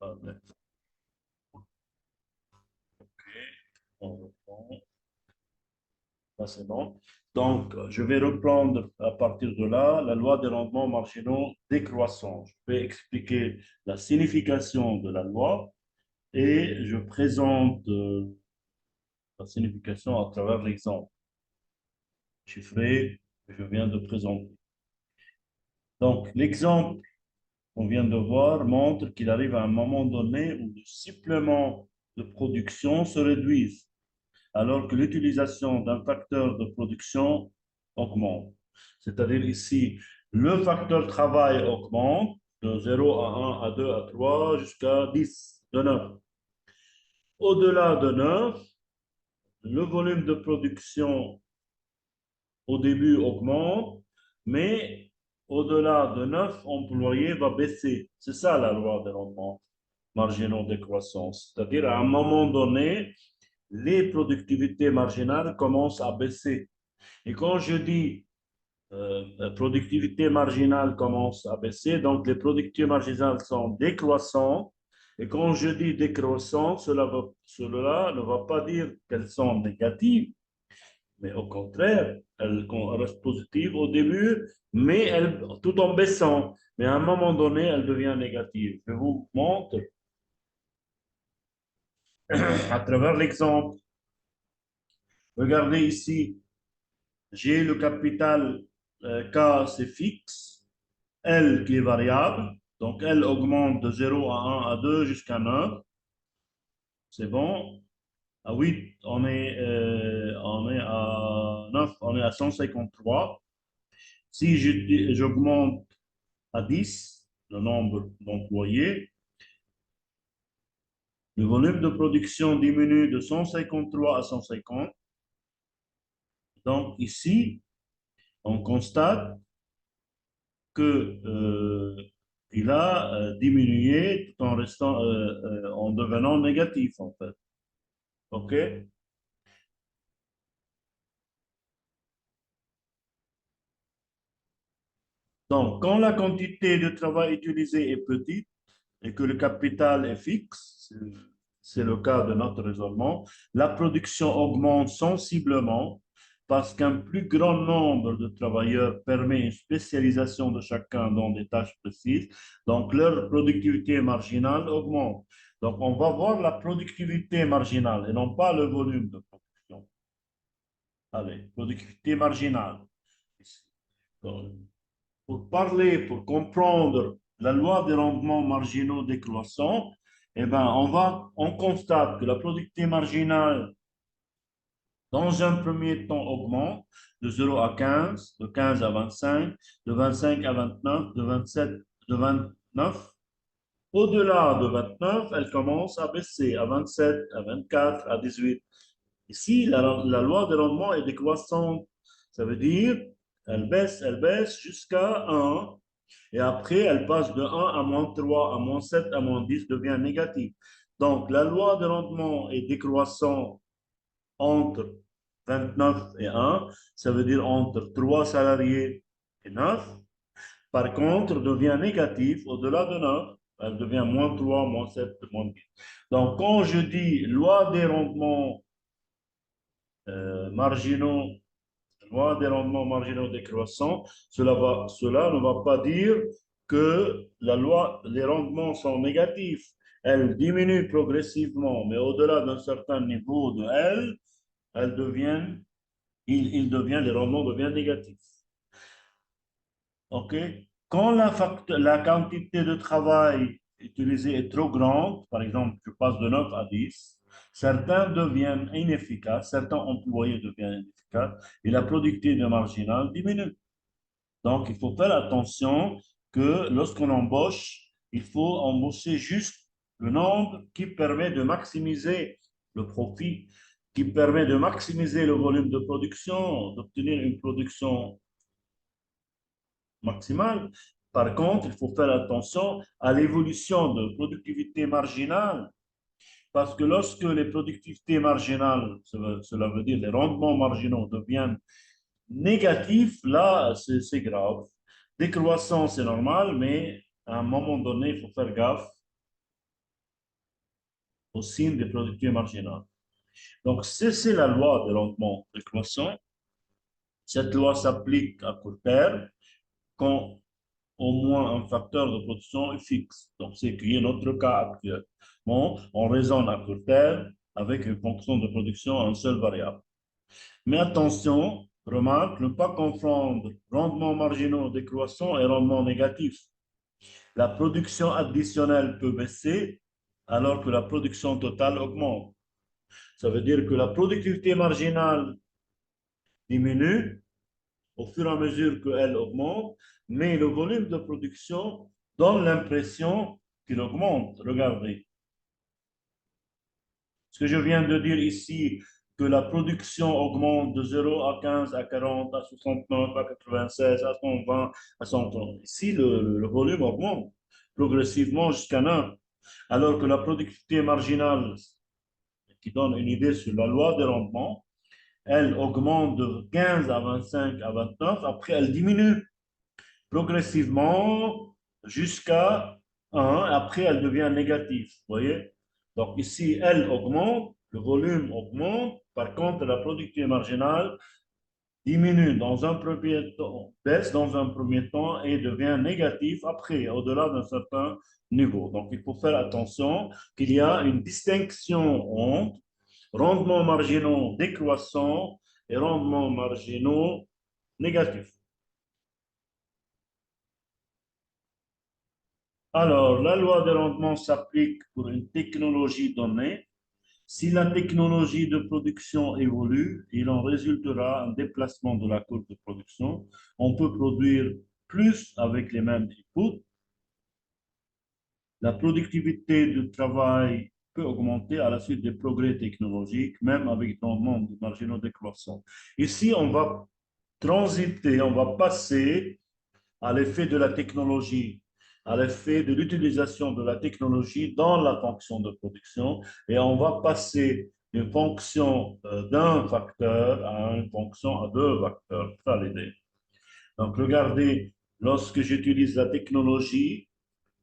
Attendez. On reprend. Là, c'est bon. Donc, je vais reprendre à partir de là la loi des rendements marginaux décroissants. Je vais expliquer la signification de la loi et je présente la signification à travers l'exemple chiffré que je viens de présenter. Donc, l'exemple qu'on vient de voir montre qu'il arrive à un moment donné où le supplément de production se réduise, alors que l'utilisation d'un facteur de production augmente. C'est-à-dire ici, le facteur travail augmente de 0 à 1, à 2, à 3, jusqu'à 10, de 9. Au-delà de 9, le volume de production au début augmente, mais au-delà de 9 employés va baisser. C'est ça la loi des rendements marginaux de croissance. C'est-à-dire à un moment donné, les productivités marginales commencent à baisser. Et quand je dis productivité marginale commence à baisser, donc les productivités marginales sont décroissantes. Et quand je dis décroissant, cela ne va pas dire qu'elles sont négatives, mais au contraire, elles restent positives au début, mais tout en baissant. Mais à un moment donné, elles deviennent négatives. Je vous montre à travers l'exemple. Regardez ici, j'ai le capital K, c'est fixe, L qui est variable, donc L augmente de 0 à 1 à 2 jusqu'à 9. C'est bon. À 8, on est à 9, on est à 153. Si j'augmente à 10 le nombre d'employés, le volume de production diminue de 153 à 150. Donc ici, on constate que il a diminué tout en restant, en devenant négatif en fait. OK? Donc, quand la quantité de travail utilisée est petite et que le capital est fixe, c'est le cas de notre raisonnement, la production augmente sensiblement parce qu'un plus grand nombre de travailleurs permet une spécialisation de chacun dans des tâches précises. Donc, leur productivité marginale augmente. Donc, on va voir la productivité marginale et non pas le volume de production. Allez, productivité marginale. Donc, pour parler, pour comprendre la loi des rendements marginaux décroissants, eh ben, on constate que la productivité marginale, dans un premier temps, augmente de 0 à 15, de 15 à 25, de 25 à 29, de 27, de 29. Au-delà de 29, elle commence à baisser à 27, à 24, à 18. Ici, la loi des rendements est décroissante. Ça veut dire, elle baisse jusqu'à 1. Et après, elle passe de 1 à moins 3, à moins 7, à moins 10, devient négative. Donc, la loi de rendement est décroissante entre 29 et 1, ça veut dire entre 3 salariés et 9. Par contre, devient négative au-delà de 9. Elle devient moins 3, moins 7, moins 10. Donc, quand je dis loi des rendements marginaux, loi des rendements marginaux décroissants, cela ne va pas dire que les rendements sont négatifs. Elles diminuent progressivement, mais au-delà d'un certain niveau de L, elles deviennent, les rendements deviennent négatifs. OK? Quand la quantité de travail utilisée est trop grande, par exemple, je passe de 9 à 10, certains deviennent inefficaces, certains employés deviennent inefficaces et la productivité marginale diminue. Donc, il faut faire attention que lorsqu'on embauche, il faut embaucher juste le nombre qui permet de maximiser le profit, qui permet de maximiser le volume de production, d'obtenir une production maximale. Par contre, il faut faire attention à l'évolution de productivité marginale, parce que lorsque les productivités marginales, cela veut dire les rendements marginaux deviennent négatifs, là, c'est grave. Décroissance, c'est normal, mais à un moment donné, il faut faire gaffe au signe de productivité marginale. Donc, c'est la loi de rendement décroissant. Cette loi s'applique à court terme quand au moins un facteur de production est fixe. Donc, c'est qui est notre cas actuel. Bon, on raisonne à court terme avec une fonction de production à une seule variable. Mais attention, remarque, ne pas confondre rendement marginaux décroissant et rendement négatif. La production additionnelle peut baisser alors que la production totale augmente. Ça veut dire que la productivité marginale diminue au fur et à mesure qu'elle augmente, mais le volume de production donne l'impression qu'il augmente. Regardez. Ce que je viens de dire ici, que la production augmente de 0 à 15, à 40, à 69, à 96, à 120, à 130. Ici, le volume augmente progressivement jusqu'à 9, alors que la productivité marginale, qui donne une idée sur la loi des rendements, elle augmente de 15 à 25 à 29, après elle diminue progressivement jusqu'à 1, après elle devient négative, vous voyez? Donc ici, elle augmente, le volume augmente, par contre la productivité marginale diminue dans un premier temps, baisse dans un premier temps et devient négative après, au-delà d'un certain niveau. Donc il faut faire attention qu'il y a une distinction entre rendements marginaux décroissants et rendements marginaux négatifs. Alors, la loi de rendement s'applique pour une technologie donnée. Si la technologie de production évolue, il en résultera un déplacement de la courbe de production. On peut produire plus avec les mêmes inputs. La productivité du travail peut augmenter à la suite des progrès technologiques, même avec des rendements marginaux décroissants. Ici, on va transiter, on va passer à l'effet de la technologie, à l'effet de l'utilisation de la technologie dans la fonction de production, et on va passer d'une fonction d'un facteur à une fonction à deux facteurs. C'est ça l'idée. Donc, regardez, lorsque j'utilise la technologie,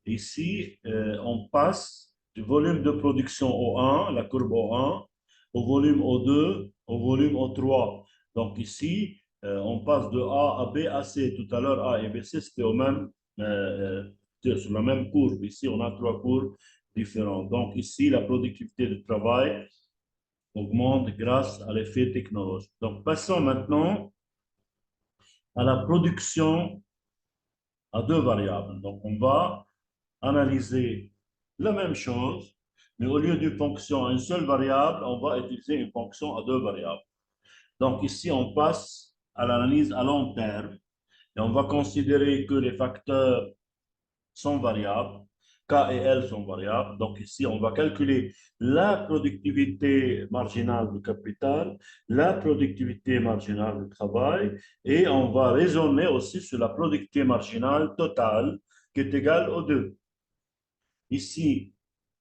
ici, on passe du volume de production au 1, la courbe au 1, au volume au 2, au volume au 3. Donc ici, on passe de A à B à C. Tout à l'heure, A et B, C, c'était sur la même courbe. Ici, on a trois courbes différentes. Donc ici, la productivité du travail augmente grâce à l'effet technologique. Donc passons maintenant à la production à deux variables. Donc on va analyser la même chose, mais au lieu d'une fonction à une seule variable, on va utiliser une fonction à deux variables. Donc ici, on passe à l'analyse à long terme et on va considérer que les facteurs sont variables, K et L sont variables. Donc ici, on va calculer la productivité marginale du capital, la productivité marginale du travail et on va raisonner aussi sur la productivité marginale totale qui est égale aux deux. Ici,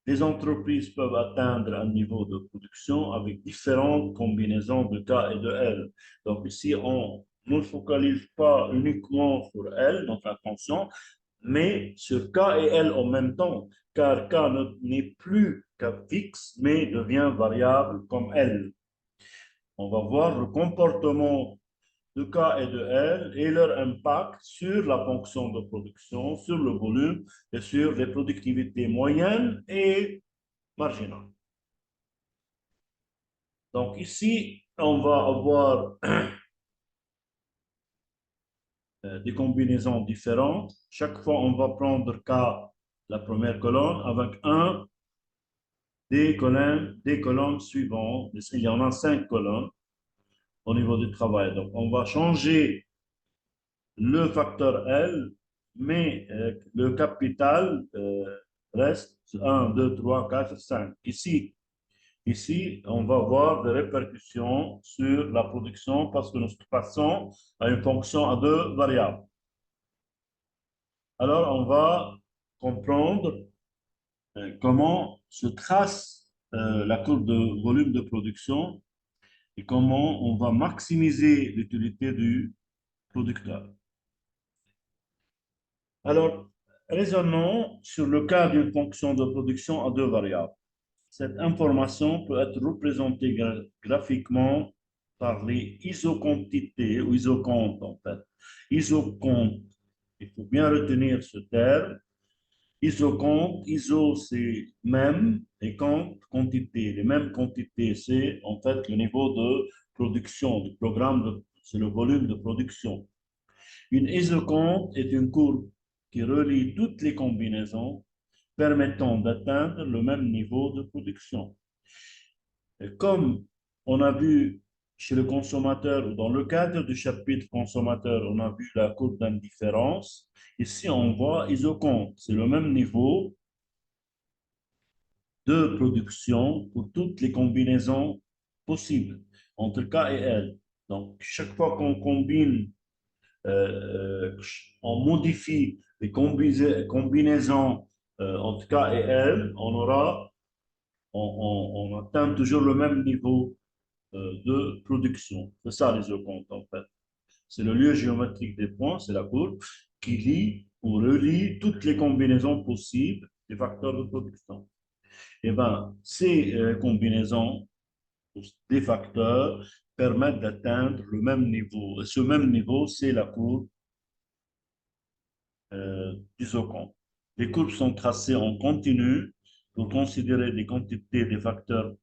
les entreprises peuvent atteindre un niveau de production avec différentes combinaisons de K et de L. Donc ici, on ne focalise pas uniquement sur L, donc la fonction, mais sur K et L en même temps, car K n'est plus K fixe, mais devient variable comme L. On va voir le comportement de K et de L et leur impact sur la fonction de production, sur le volume et sur les productivités moyennes et marginales. Donc ici, on va avoir des combinaisons différentes. Chaque fois, on va prendre K, la première colonne, avec un des colonnes suivantes. Il y en a 5 colonnes au niveau du travail. Donc, on va changer le facteur L, mais le capital reste 1, 2, 3, 4, 5. Ici, on va voir des répercussions sur la production parce que nous passons à une fonction à deux variables. Alors, on va comprendre comment se trace la courbe de volume de production et comment on va maximiser l'utilité du producteur. Alors, raisonnons sur le cas d'une fonction de production à deux variables. Cette information peut être représentée graphiquement par les isoquantités ou isocomptes en fait. Isocompte, il faut bien retenir ce terme. Isocompte, iso c'est même et compte, quantité. Les mêmes quantités, c'est en fait le niveau de production du programme, c'est le volume de production. Une isocompte est une courbe qui relie toutes les combinaisons permettant d'atteindre le même niveau de production. Et comme on a vu chez le consommateur, ou dans le cadre du chapitre consommateur, on a vu la courbe d'indifférence, ici on voit isocompte, c'est le même niveau de production pour toutes les combinaisons possibles entre K et L. Donc, chaque fois qu'on combine, on modifie les combinaisons entre K et L, on atteint toujours le même niveau de production. C'est ça les isocomptes en fait. C'est le lieu géométrique des points, c'est la courbe qui lie ou relie toutes les combinaisons possibles des facteurs de production. Eh bien, ces combinaisons des facteurs permettent d'atteindre le même niveau. Et ce même niveau, c'est la courbe d'Isocompte. Les courbes sont tracées en continu pour considérer des quantités des facteurs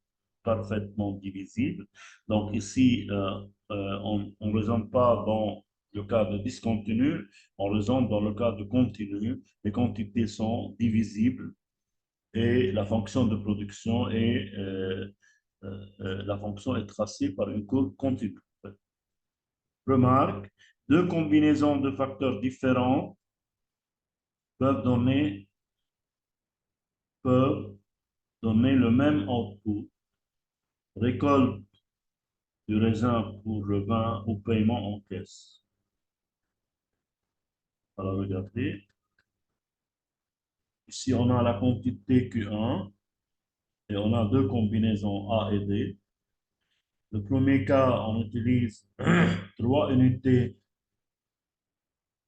parfaitement divisibles. Donc ici, on ne raisonne pas dans le cas de discontinu, on raisonne dans le cas de continu. Les quantités sont divisibles et la fonction de production la fonction est tracée par une courbe continue. Remarque, deux combinaisons de facteurs différents peuvent peuvent donner le même output. Récolte du raisin pour le vin ou paiement en caisse. Alors, regardez. Ici, on a la quantité Q1 et on a deux combinaisons A et D. Le premier cas, on utilise 3 unités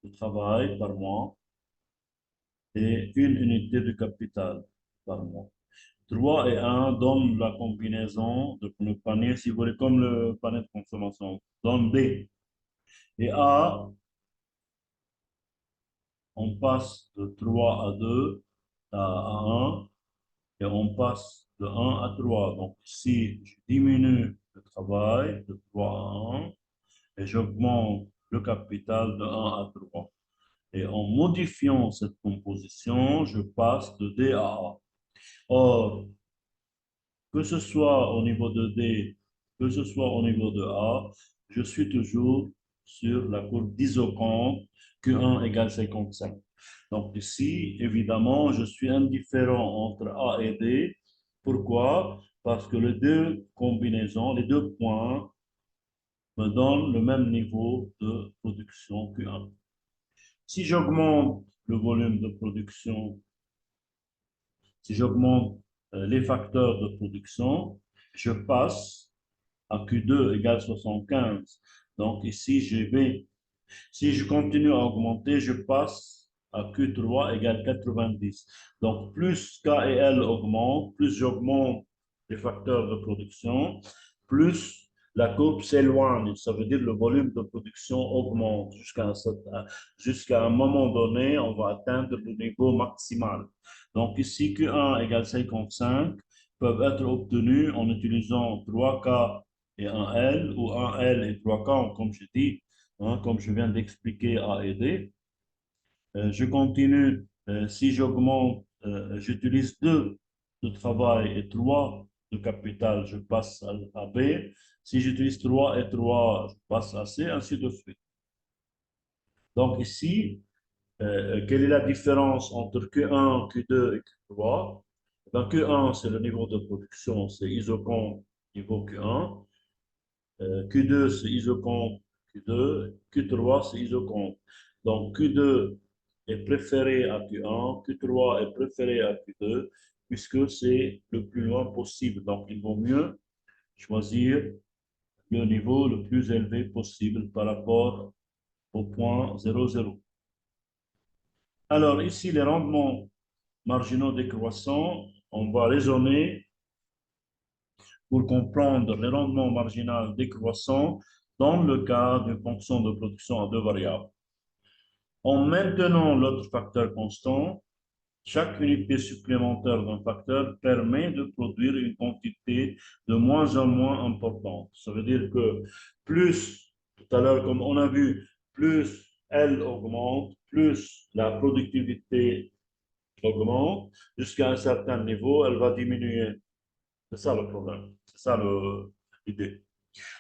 de travail par mois et une unité de capital par mois. 3 et 1 donnent la combinaison de le panier, si vous voulez, comme le panier de consommation, donne B. Et A, on passe de 3 à 2 à 1 et on passe de 1 à 3. Donc, si je diminue le travail de 3 à 1 et j'augmente le capital de 1 à 3. Et en modifiant cette composition, je passe de D à A. Or, que ce soit au niveau de D, que ce soit au niveau de A, je suis toujours sur la courbe d'Isocompte Q1 égale 55. Donc ici, évidemment, je suis indifférent entre A et D. Pourquoi? Parce que les deux combinaisons, les deux points me donnent le même niveau de production Q1. Si j'augmente le volume de production, si j'augmente les facteurs de production, je passe à Q2 égale 75. Donc ici, je vais, si je continue à augmenter, je passe à Q3 égale 90. Donc plus K et L augmentent, plus j'augmente les facteurs de production, plus la courbe s'éloigne. Ça veut dire que le volume de production augmente jusqu'à un moment donné, on va atteindre le niveau maximal. Donc ici, Q1 égale 55 peuvent être obtenus en utilisant 3K et un L, ou un L et 3K, comme je dis, hein, comme je viens d'expliquer A et D. Je continue, si j'augmente, j'utilise 2 de travail et 3 de capital, je passe à B. Si j'utilise 3 et 3, je passe à C, ainsi de suite. Donc ici, quelle est la différence entre Q1, Q2 et Q3? Ben, Q1, c'est le niveau de production, c'est isocompte niveau Q1. Q2, c'est isocompte Q2. Q3, c'est isocompte. Donc, Q2 est préféré à Q1. Q3 est préféré à Q2, puisque c'est le plus loin possible. Donc, il vaut mieux choisir le niveau le plus élevé possible par rapport au point 0,0. Alors, ici, les rendements marginaux décroissants, on va raisonner pour comprendre le rendement marginal décroissant dans le cas d'une fonction de production à deux variables. En maintenant l'autre facteur constant, chaque unité supplémentaire d'un facteur permet de produire une quantité de moins en moins importante. Ça veut dire que plus, tout à l'heure, comme on a vu, plus elle augmente, plus la productivité augmente, jusqu'à un certain niveau, elle va diminuer. C'est ça le problème. C'est ça l'idée.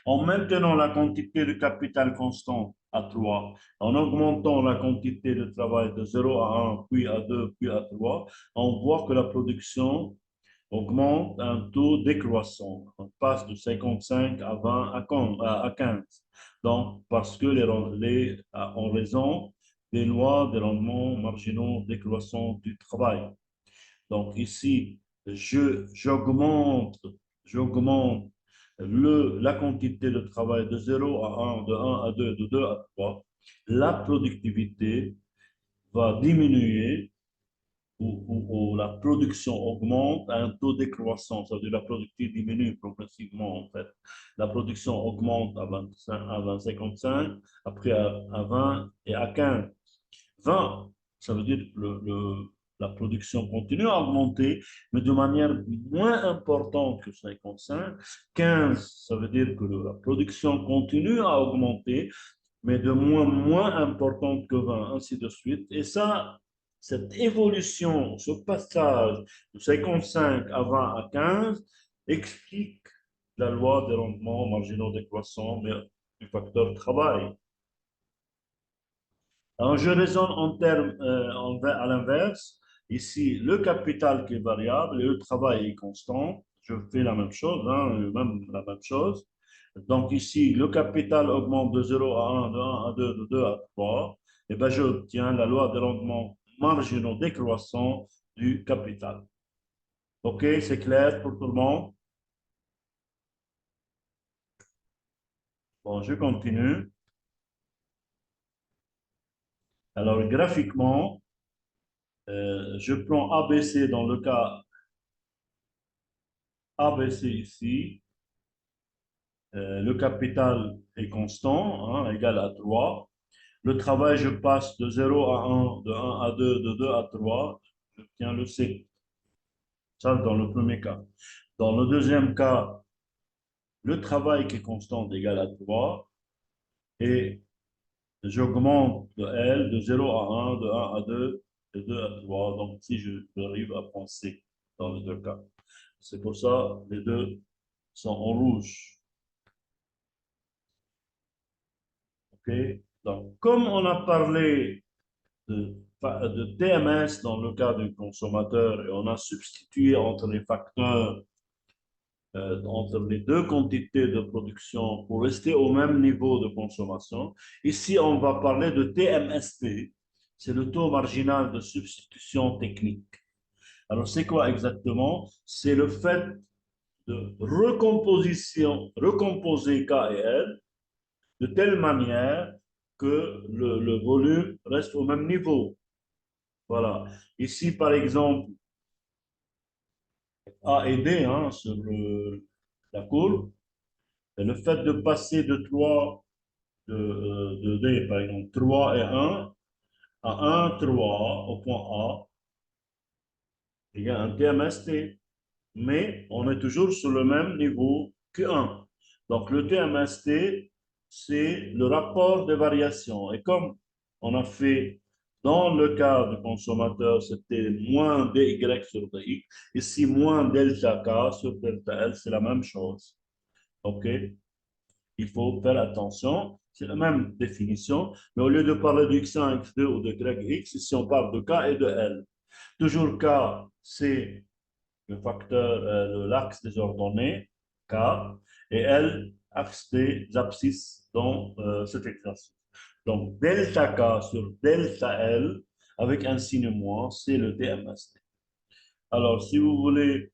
En maintenant la quantité de capital constant à 3, en augmentant la quantité de travail de 0 à 1, puis à 2, puis à 3, on voit que la production augmente à un taux décroissant. On passe de 55 à 20 à 15. Donc, parce que en raison des lois des rendements marginaux décroissants du travail. Donc ici, j'augmente la quantité de travail de 0 à 1, de 1 à 2, de 2 à 3. La productivité va diminuer ou la production augmente à un taux décroissant. Ça veut dire que la productivité diminue progressivement en fait. La production augmente à 25, à 55, après à 20 et à 15. 20, ça veut dire que la production continue à augmenter, mais de manière moins importante que 55. 15, ça veut dire que la production continue à augmenter, mais de moins importante que 20, ainsi de suite. Et ça, cette évolution, ce passage de 55 à 20 à 15 explique la loi des rendements marginaux décroissants, mais du facteur travail. Alors, je raisonne en termes à l'inverse. Ici, le capital qui est variable et le travail est constant. Je fais la même chose, hein, même la même chose. Donc ici, le capital augmente de 0 à 1, de 1 à 2, de 2 à 3. Et bien, j'obtiens la loi des rendements marginaux décroissants du capital. OK, c'est clair pour tout le monde? Bon, je continue. Alors, graphiquement, je prends ABC dans le cas ABC ici. Le capital est constant, hein, égal à 3. Le travail, je passe de 0 à 1, de 1 à 2, de 2 à 3. J'obtiens le C. Ça, dans le premier cas. Dans le deuxième cas, le travail qui est constant est égal à 3. Et j'augmente de L de 0 à 1, de 1 à 2, de 2 à 3. Donc, si j'arrive à prendre C dans les deux cas. C'est pour ça les deux sont en rouge. OK? Donc, comme on a parlé de TMS dans le cas du consommateur et on a substitué entre les facteurs, entre les deux quantités de production pour rester au même niveau de consommation. Ici, on va parler de TMST, c'est le taux marginal de substitution technique. Alors, c'est quoi exactement? C'est le fait de recomposer K et L de telle manière que le volume reste au même niveau. Voilà. Ici, par exemple, A et D hein, sur la courbe, et le fait de passer de 3, de D, par exemple, 3 et 1 à 1, 3 au point A, il y a un TMST. Mais on est toujours sur le même niveau que 1. Donc, le TMST, c'est le rapport de variation. Et comme on a fait dans le cas du consommateur, c'était moins dy sur dx, ici moins delta k sur delta l, c'est la même chose. OK? Il faut faire attention. C'est la même définition, mais au lieu de parler de x1, x2 ou de y, ici on parle de k et de l. Toujours k, c'est le facteur, l'axe des ordonnées, K, et L, axe des abscisses dans cet exercice. Donc, delta K sur delta L, avec un signe moins, c'est le DMST. Alors, si vous voulez,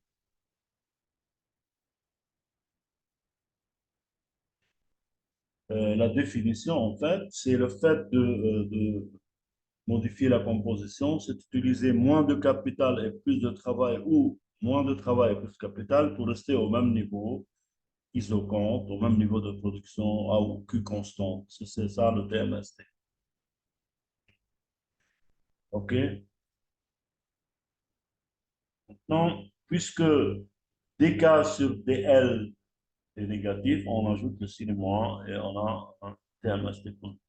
la définition, en fait, c'est le fait de modifier la composition, c'est utiliser moins de capital et plus de travail ou moins de travail et plus de capital pour rester au même niveau isocompte, au même niveau de production A ou Q constante. C'est ça le TMST. OK? Maintenant, puisque dk sur dl est négatif, on ajoute le signe moins et on a un TMST positif.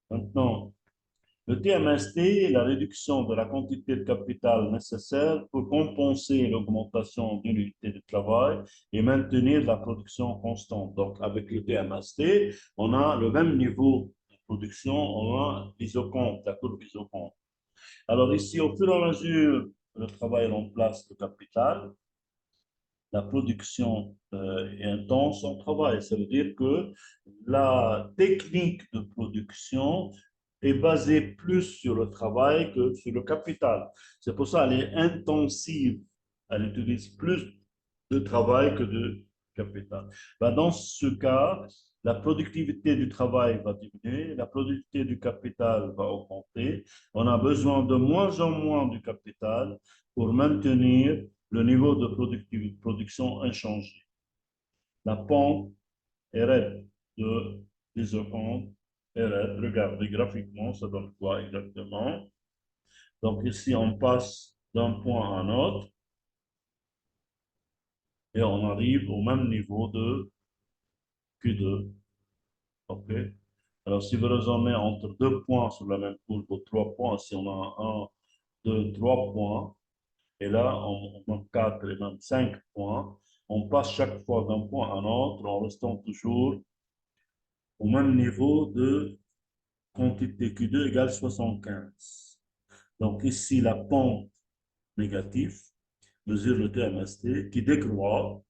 Maintenant, le TMST est la réduction de la quantité de capital nécessaire pour compenser l'augmentation d'une unité de travail et maintenir la production constante. Donc, avec le TMST, on a le même niveau de production, on a l'isocompte, la courbe isocompte. Alors ici, au fur et à mesure, le travail remplace le capital, la production est intense en travail. Ça veut dire que la technique de production est basée plus sur le travail que sur le capital. C'est pour ça qu'elle est intensive. Elle utilise plus de travail que de capital. Ben, dans ce cas, la productivité du travail va diminuer, la productivité du capital va augmenter. On a besoin de moins en moins du capital pour maintenir le niveau de production inchangé. La pente est raide de l'isocompte est raide. Regardez graphiquement, ça donne quoi exactement? Donc ici, on passe d'un point à un autre et on arrive au même niveau de Q2. OK? Alors, si vous raisonnez entre deux points sur la même courbe, ou trois points, si on a un, deux, trois points, et là, on a quatre et même cinq points, on passe chaque fois d'un point à un autre en restant toujours au même niveau de quantité Q2 égale 75. Donc ici, la pente négative mesure le TMST qui décroît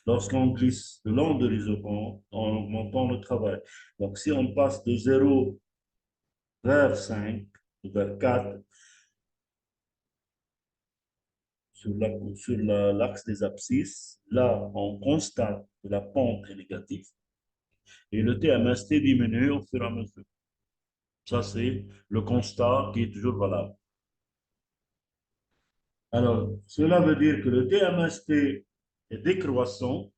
lorsqu'on glisse le long de l'isopente en augmentant le travail. Donc si on passe de 0 vers 5, vers 4, sur l'axe des abscisses, là, on constate que la pente est négative et le TMST diminue au fur et à mesure. Ça, c'est le constat qui est toujours valable. Alors, cela veut dire que le TMST est décroissant,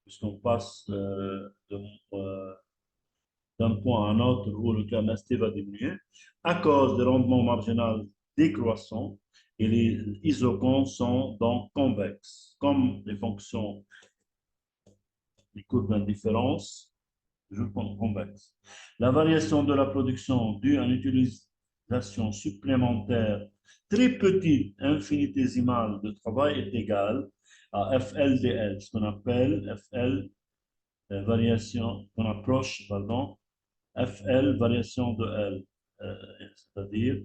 puisqu'on passe d'un point à un autre où le TMST va diminuer, à cause des rendements marginaux décroissants, et les isocomptes sont donc convexes, comme les fonctions des courbes d'indifférence, toujours convexes. La variation de la production due à une utilisation supplémentaire très petite, infinitésimale de travail est égale à FLDL, ce qu'on appelle FL, variation, qu'on approche, pardon, FL, variation de L, c'est-à-dire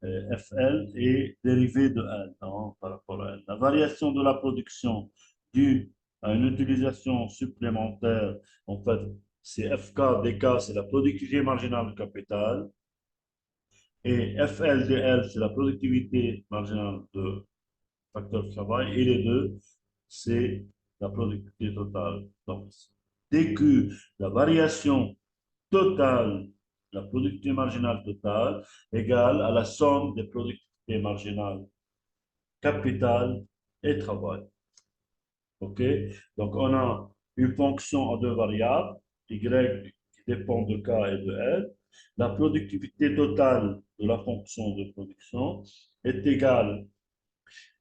FL est dérivé de L, non, par rapport à L. La variation de la production due à une utilisation supplémentaire, en fait, c'est FK, DK, c'est la productivité marginale du capital, et FL, c'est la productivité marginale de facteur de travail, et les deux, c'est la productivité totale. Donc, dès que la variation totale, la productivité marginale totale, égale à la somme des productivités marginales capital et travail. OK? Donc, on a une fonction à deux variables, y qui dépend de k et de l. La productivité totale de la fonction de production est égale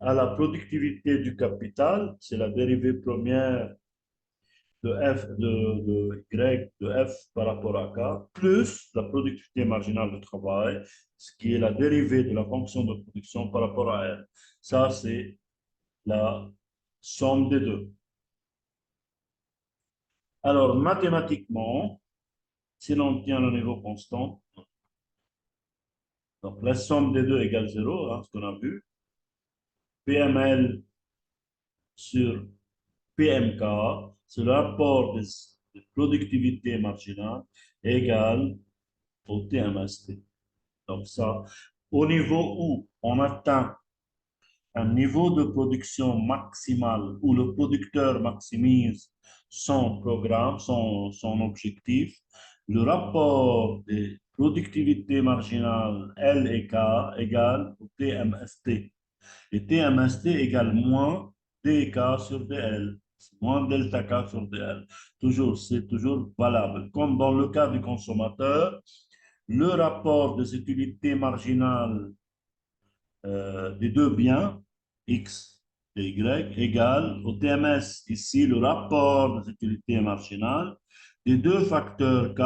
à la productivité du capital, c'est la dérivée première de f de y de f par rapport à k, plus la productivité marginale de travail, ce qui est la dérivée de la fonction de production par rapport à l. Ça, c'est la somme des deux. Alors, mathématiquement, si l'on tient le niveau constant, donc la somme des deux égale 0, hein, ce qu'on a vu, PML sur PMK, c'est le rapport des productivités marginales égal au TMST. Donc ça, au niveau où on atteint un niveau de production maximal où le producteur maximise son programme, son objectif, le rapport des productivités marginales L et K égale au TMST. Et TMST égale moins DK sur DL, moins delta K sur DL. Toujours, c'est toujours valable. Comme dans le cas du consommateur, le rapport des utilités marginales des deux biens, X et Y, égale au TMS, ici, le rapport des utilités marginales des deux facteurs K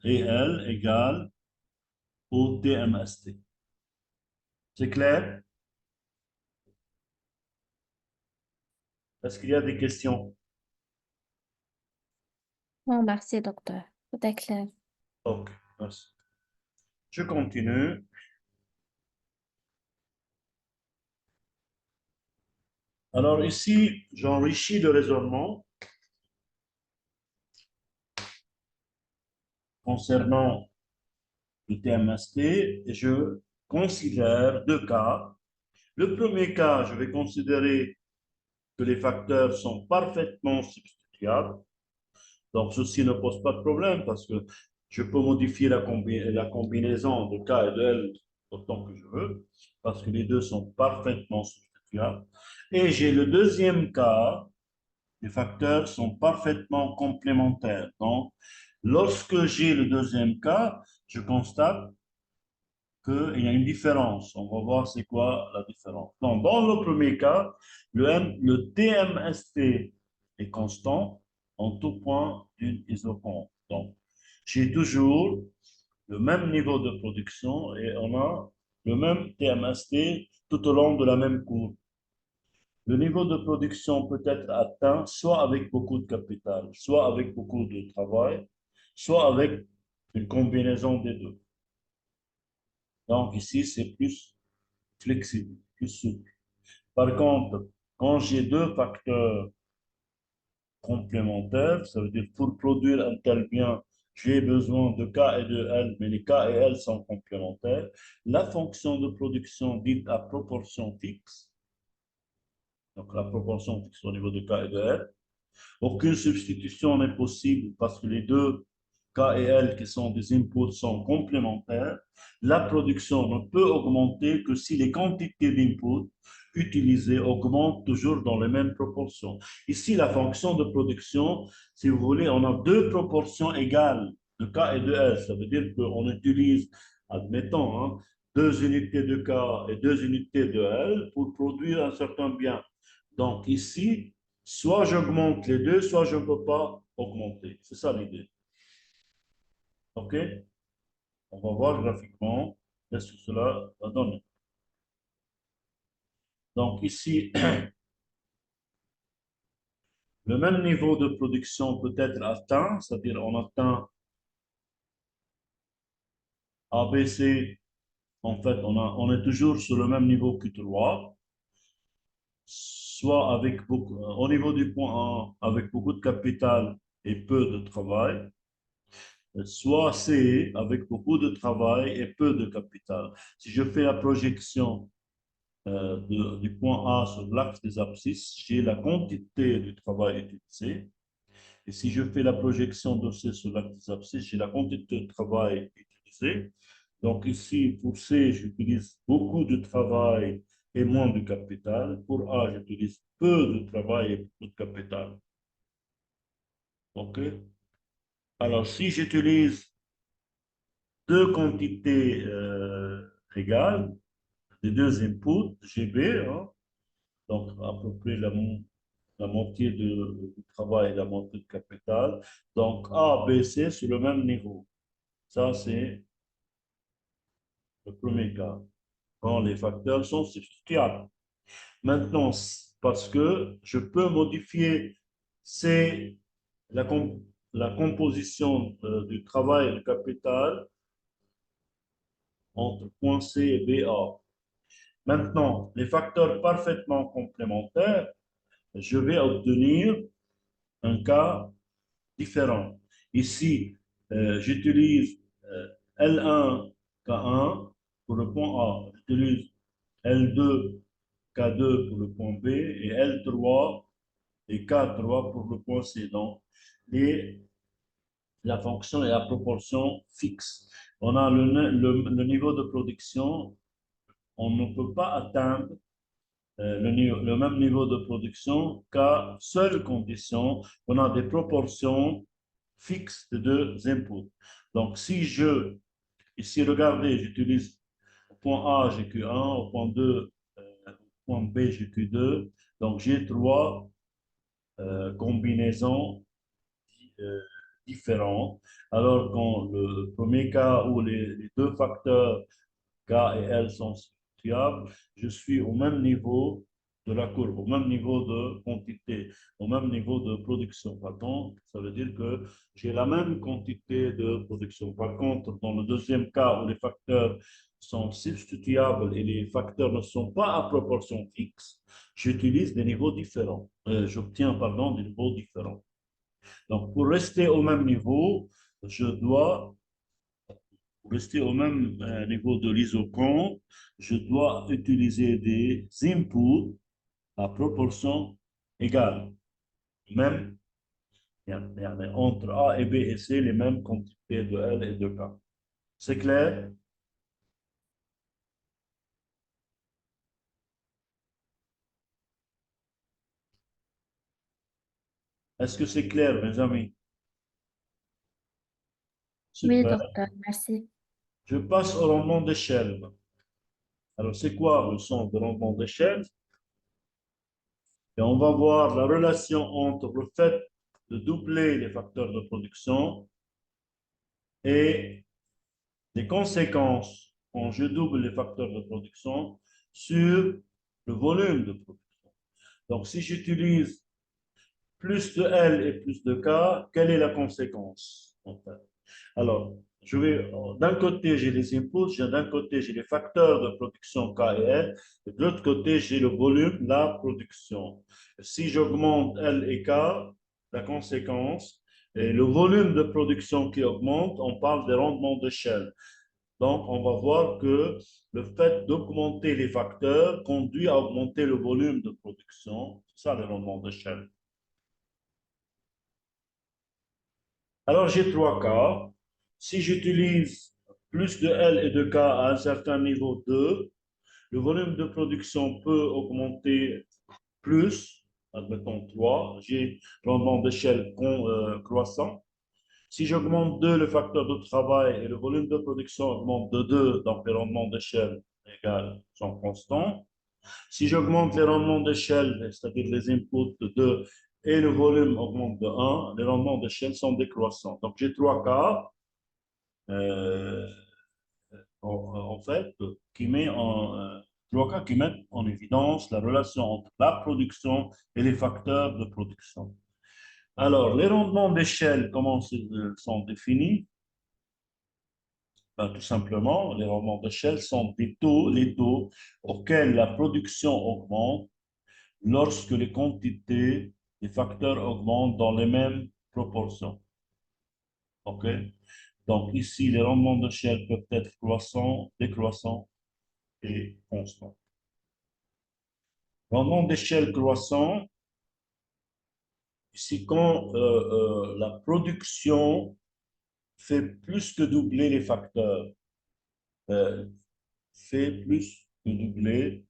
et L égale au TMST. C'est clair? Est-ce qu'il y a des questions? Non, merci, docteur. Tout est clair. Ok, merci. Je continue. Alors ici, j'enrichis le raisonnement concernant le TMST et je considère deux cas. Le premier cas, je vais considérer que les facteurs sont parfaitement substituables. Donc, ceci ne pose pas de problème parce que je peux modifier la combinaison de K et de L autant que je veux parce que les deux sont parfaitement substituables. Et j'ai le deuxième cas, les facteurs sont parfaitement complémentaires. Donc, lorsque j'ai le deuxième cas, je constate qu'il y a une différence. On va voir c'est quoi la différence. Donc, dans le premier cas, le TMST est constant en tout point d'une isoponte. Donc, j'ai toujours le même niveau de production et on a le même TMST tout au long de la même courbe. Le niveau de production peut être atteint soit avec beaucoup de capital, soit avec beaucoup de travail, soit avec une combinaison des deux. Donc ici, c'est plus flexible, plus souple. Par contre, quand j'ai deux facteurs complémentaires, ça veut dire pour produire un tel bien, j'ai besoin de K et de L, mais les K et L sont complémentaires. La fonction de production dite à proportion fixe, donc la proportion fixe au niveau de K et de L, aucune substitution n'est possible parce que les deux K et L qui sont des inputs sont complémentaires. La production ne peut augmenter que si les quantités d'input utilisées augmentent toujours dans les mêmes proportions. Ici, la fonction de production, si vous voulez, on a deux proportions égales de K et de L. Ça veut dire qu'on utilise, admettons, hein, deux unités de K et deux unités de L pour produire un certain bien. Donc ici, soit j'augmente les deux, soit je ne peux pas augmenter. C'est ça l'idée. OK? On va voir graphiquement qu'est-ce que cela va donner. Donc ici, le même niveau de production peut être atteint, c'est-à-dire on atteint ABC, en fait, on est toujours sur le même niveau que 3, soit avec beaucoup, au niveau du point A, avec beaucoup de capital et peu de travail, soit C avec beaucoup de travail et peu de capital. Si je fais la projection du point A sur l'axe des abscisses, j'ai la quantité du travail utilisé. Et si je fais la projection de C sur l'axe des abscisses, j'ai la quantité de travail utilisé. Donc ici, pour C, j'utilise beaucoup de travail et moins de capital. Pour A, j'utilise peu de travail et beaucoup de capital. OK? Alors, si j'utilise deux quantités égales, les deux inputs, GB, hein, donc à peu près la moitié du travail et la moitié de capital. Donc A, B, C sur le même niveau. Ça, c'est le premier cas, quand les facteurs sont substituables. Maintenant, parce que je peux modifier la, la composition du travail et du capital entre point C et BA. Maintenant, les facteurs parfaitement complémentaires, je vais obtenir un cas différent. Ici, j'utilise L1, K1 pour le point A. J'utilise L2, K2 pour le point B et L3 et K3 pour le point C. Donc, la fonction est à proportion fixe. On a le niveau de production on ne peut pas atteindre le même niveau de production qu'à seule condition qu'on a des proportions fixes de deux inputs. Donc, si ici, regardez, j'utilise au point A, j'ai Q1, au point 2, au point B, j'ai Q2. Donc, j'ai trois combinaisons euh, différentes. Alors, dans le premier cas où les deux facteurs K et L sont substituables, je suis au même niveau de la courbe, au même niveau de quantité, au même niveau de production. Pardon, ça veut dire que j'ai la même quantité de production. Par contre, dans le deuxième cas où les facteurs sont substituables et les facteurs ne sont pas à proportion fixe, j'utilise des niveaux différents. J'obtiens, pardon, des niveaux différents. Donc, pour rester au même niveau, je dois pour rester au même niveau de l'isochrone, je dois utiliser des inputs à proportion égale. Même entre A et B et C, les mêmes quantités de L et de K. C'est clair? Est-ce que c'est clair, mes amis? Oui, Super. docteur, merci. Je passe au rendement d'échelle. Alors, c'est quoi le sens de rendement d'échelle? Et on va voir la relation entre le fait de doubler les facteurs de production et les conséquences quand je double les facteurs de production sur le volume de production. Donc, si j'utilise plus de L et plus de K, quelle est la conséquence en fait? Alors, d'un côté, j'ai les inputs, d'un côté, j'ai les facteurs de production K et L, et de l'autre côté, j'ai le volume, la production. Si j'augmente L et K, la conséquence, et le volume de production qui augmente, on parle des rendements d'échelle. Donc, on va voir que le fait d'augmenter les facteurs conduit à augmenter le volume de production. C'est ça le rendement d'échelle. Alors, j'ai trois cas. Si j'utilise plus de L et de K à un certain niveau 2, le volume de production peut augmenter plus, admettons 3. J'ai rendement d'échelle croissant. Si j'augmente 2 le facteur de travail et le volume de production augmente de 2, donc les rendements d'échelle sont constants. Si j'augmente les rendements d'échelle, c'est-à-dire les inputs de 2 et le volume augmente de 1, les rendements d'échelle sont décroissants. Donc j'ai trois cas euh, en fait trois cas qui mettent en évidence la relation entre la production et les facteurs de production. Alors, les rendements d'échelle, comment sont définis? Ben, tout simplement, les rendements d'échelle sont les taux auxquels la production augmente lorsque les quantités des facteurs augmentent dans les mêmes proportions. OK? Donc, ici, les rendements d'échelle peuvent être croissants, décroissants et constants. Rendement d'échelle croissant, c'est quand la production fait plus que doubler les facteurs, euh, fait plus que doubler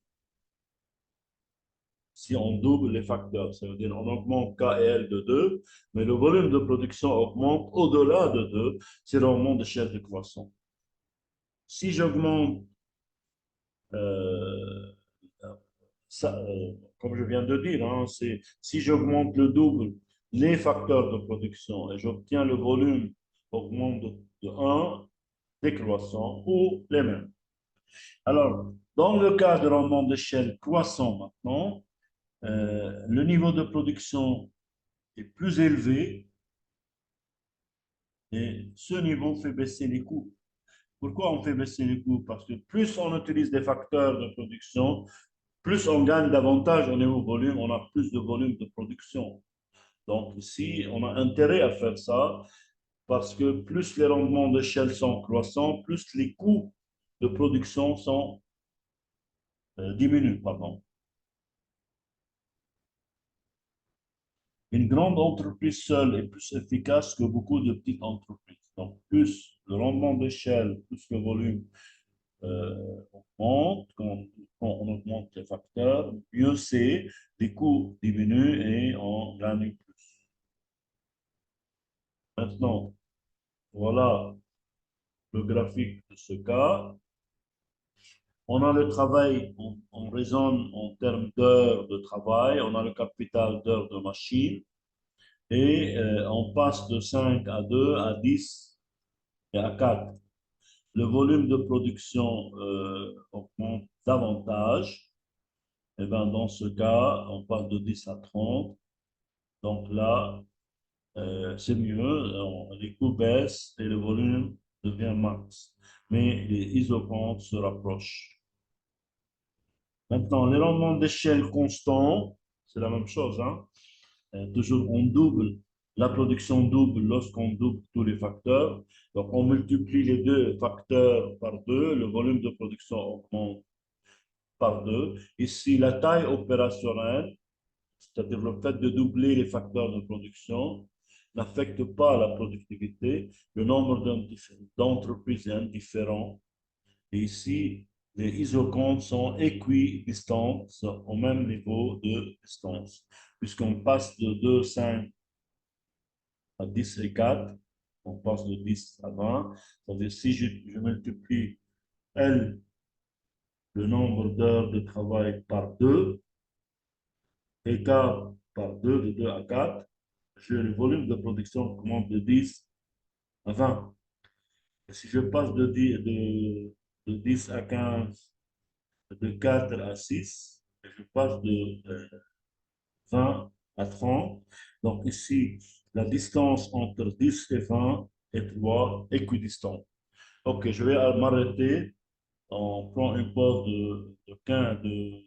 si on double les facteurs. Ça veut dire on augmente K et L de 2, mais le volume de production augmente au-delà de 2, c'est le rendement d'échelle décroissant. Si j'augmente, euh, ça, comme je viens de dire, hein, si j'augmente le double les facteurs de production et j'obtiens le volume augmente de 1, décroissant ou les mêmes. Alors, dans le cas de rendement d'échelle croissant maintenant, le niveau de production est plus élevé et ce niveau fait baisser les coûts. Pourquoi on fait baisser les coûts? Parce que plus on utilise des facteurs de production, plus on gagne davantage au niveau volume, on a plus de volume de production. Donc ici, on a intérêt à faire ça parce que plus les rendements d'échelle sont croissants, plus les coûts de production sont diminuent. Pardon. Une grande entreprise seule est plus efficace que beaucoup de petites entreprises. Donc, plus le rendement d'échelle, plus le volume augmente, quand les facteurs, mieux c'est, les coûts diminuent et on gagne plus. Maintenant, voilà le graphique de ce cas. On a le travail, on raisonne en termes d'heures de travail, on a le capital d'heures de machine et on passe de 5 à 2 à 10 et à 4. Le volume de production augmente davantage. Et bien, dans ce cas, on passe de 10 à 30. Donc là, c'est mieux, les coûts baissent et le volume devient max. Mais les isocomptes se rapprochent. Maintenant, les rendements d'échelle constants, c'est la même chose. Hein? Toujours, on double, la production double lorsqu'on double tous les facteurs. Donc, on multiplie les deux facteurs par deux, le volume de production augmente par deux. Ici, la taille opérationnelle, c'est-à-dire le fait de doubler les facteurs de production, n'affecte pas la productivité. Le nombre d'entreprises est indifférent. Et ici, les isocomptes sont équidistants au même niveau de distance. Puisqu'on passe de 2, 5 à 10 et 4, on passe de 10 à 20. C'est-à-dire si je multiplie L, le nombre d'heures de travail par 2, et K par 2, de 2 à 4, le volume de production augmente de 10 à 20. Et si je passe de 10 à 15, de 4 à 6, je passe de 20 à 30. Donc ici, la distance entre 10 et 20 est 3 équidistants. Ok, je vais m'arrêter. On prend une pause de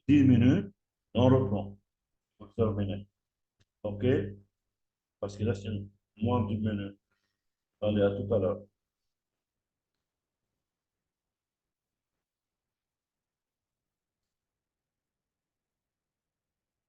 10 minutes et on reprend pour terminer. Ok? Parce que là, c'est moins d'une minute. Allez, à tout à l'heure.